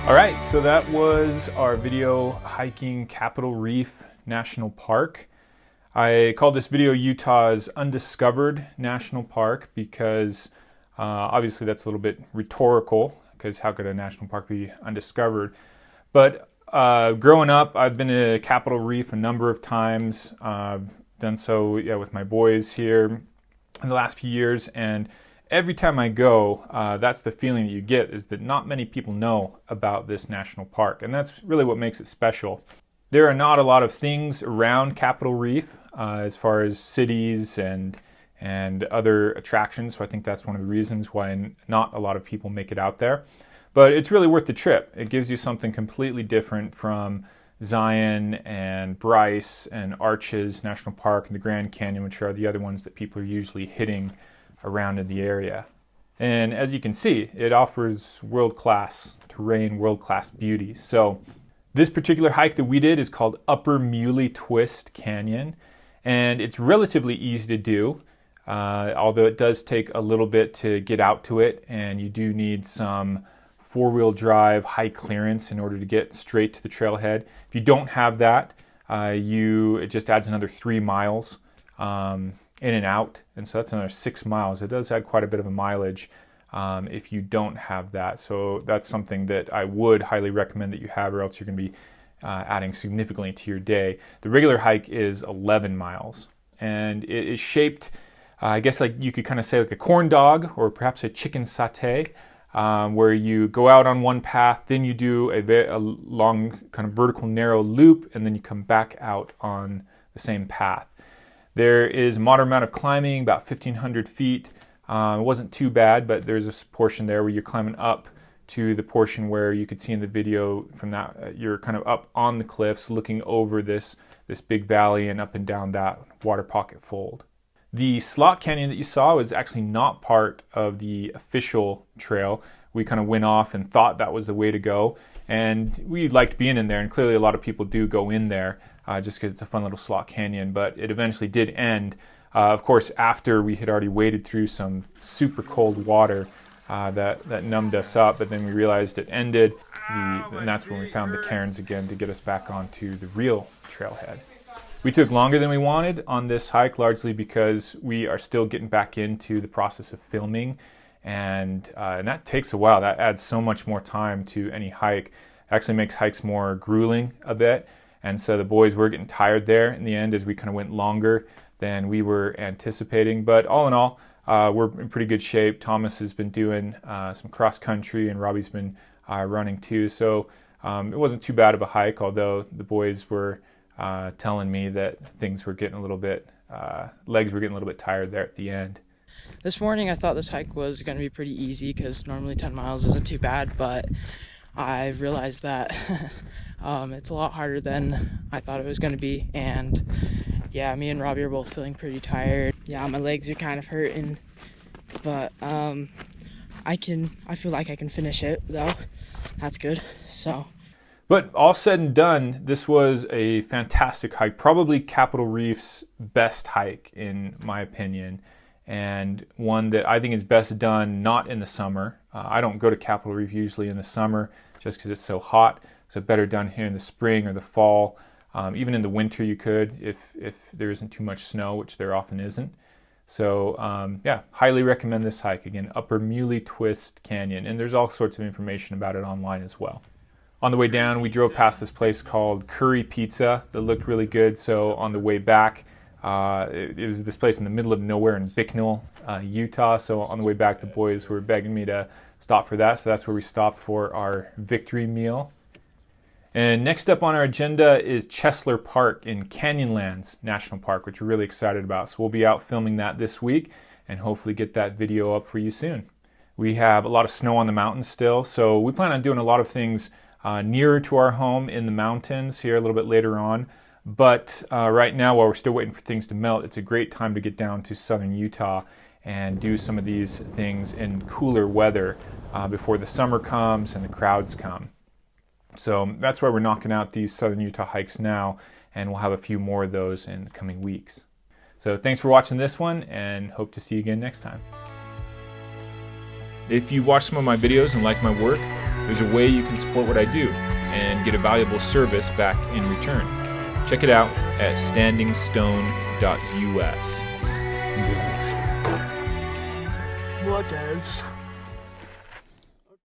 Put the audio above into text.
All right, so that was our video hiking Capitol Reef National Park. I called this video Utah's Undiscovered National Park because obviously that's a little bit rhetorical, because how could a national park be undiscovered? But growing up, I've been to Capitol Reef a number of times. I've done so with my boys here in the last few years, and every time I go, that's the feeling that you get, is that not many people know about this national park, and that's really what makes it special. There are not a lot of things around Capitol Reef as far as cities and other attractions, so I think that's one of the reasons why not a lot of people make it out there. But it's really worth the trip. It gives you something completely different from Zion and Bryce and Arches National Park and the Grand Canyon, which are the other ones that people are usually hitting around in the area. And as you can see, it offers world-class terrain, world-class beauty. So this particular hike that we did is called Upper Muley Twist Canyon, and it's relatively easy to do, although it does take a little bit to get out to it, and you do need some four-wheel drive high clearance in order to get straight to the trailhead. If you don't have that, it just adds another 3 miles in and out, and so that's another 6 miles. It does add quite a bit of a mileage if you don't have that, so that's something that I would highly recommend that you have, or else you're going to be adding significantly to your day. The regular hike is 11 miles, and it is shaped, I guess like you could kind of say like a corn dog or perhaps a chicken satay, where you go out on one path, then you do a long kind of vertical narrow loop, and then you come back out on the same path. There is a moderate amount of climbing, about 1,500 feet. It wasn't too bad, but there's a portion there where you're climbing up to the portion where you could see in the video from that, you're kind of up on the cliffs looking over this big valley and up and down that water pocket fold. The slot canyon that you saw was actually not part of the official trail. We kind of went off and thought that was the way to go, and we liked being in there, and clearly a lot of people do go in there just because it's a fun little slot canyon, but it eventually did end, of course, after we had already waded through some super cold water that numbed us up, but then we realized it ended, and that's when we found the cairns again to get us back onto the real trailhead. We took longer than we wanted on this hike, largely because we are still getting back into the process of filming, and that takes a while. That adds so much more time to any hike. It actually makes hikes more grueling a bit, and so the boys were getting tired there in the end as we kind of went longer than we were anticipating. But all in all, we're in pretty good shape. Thomas has been doing some cross country, and Robbie's been running too. So it wasn't too bad of a hike, although the boys were telling me that things were getting a little bit, legs were getting a little bit tired there at the end. This morning I thought this hike was going to be pretty easy because normally 10 miles isn't too bad, but I've realized that it's a lot harder than I thought it was going to be, and yeah, me and Robbie are both feeling pretty tired. Yeah, my legs are kind of hurting, but I feel like I can finish it though. That's good. So, but all said and done, this was a fantastic hike, probably Capitol Reef's best hike in my opinion, and one that I think is best done not in the summer. I don't go to Capitol Reef usually in the summer just because it's so hot, so better done here in the spring or the fall. Even in the winter you could, if there isn't too much snow, which there often isn't. So yeah, highly recommend this hike. Again, Upper Muley Twist Canyon, and there's all sorts of information about it online as well. On the way down, we drove past this place called Curry Pizza that looked really good. So on the way back, it was this place in the middle of nowhere in Bicknell, Utah. So on the way back, the boys were begging me to stop for that. So that's where we stopped for our victory meal. And next up on our agenda is Chesler Park in Canyonlands National Park, which we're really excited about. So we'll be out filming that this week and hopefully get that video up for you soon. We have a lot of snow on the mountains still, so we plan on doing a lot of things nearer to our home in the mountains here a little bit later on. But right now, while we're still waiting for things to melt, it's a great time to get down to southern Utah and do some of these things in cooler weather before the summer comes and the crowds come. So that's why we're knocking out these southern Utah hikes now, and we'll have a few more of those in the coming weeks. So thanks for watching this one, and hope to see you again next time. If you watch some of my videos and like my work, there's a way you can support what I do and get a valuable service back in return. Check it out at standingstone.us. what else?